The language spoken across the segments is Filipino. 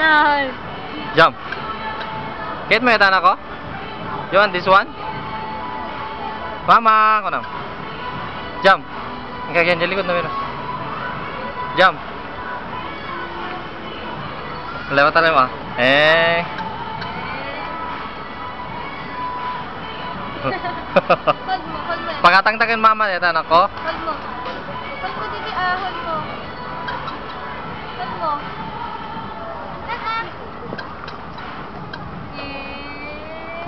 Tanan. Jump. Kit mo yung ko? You want this one? Mama, ako na. Jump. Ang kagyan, dyan likod na meron. Jump. Lewat tayo mo. Hold mo, hold mo. Pagkatang-tagin mama yung anak ko. Hold mo. Hold mo, Didi. Hold mo. Hold mo.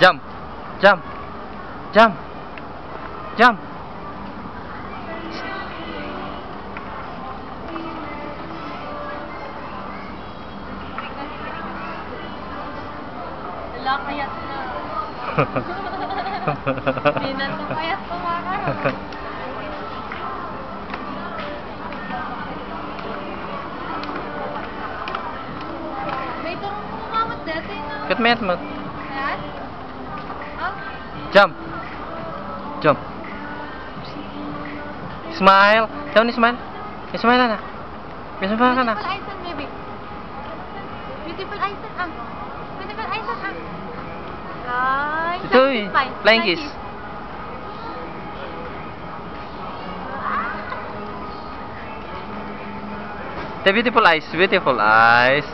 Jump. Jump. Jump. Jump. Wala kayat na. Pinatong kayat ko mga. May turong kumamot dati na. Kit mo yan mo. Ayan? Oh? Jump. Jump. Smile. Daw ni smile. Smile na. Smile ka na. Beautiful eyes on, baby. Beautiful eyes on. Beautiful eyes on. Guys. Ito eh. Flying kiss. The beautiful eyes. Beautiful eyes.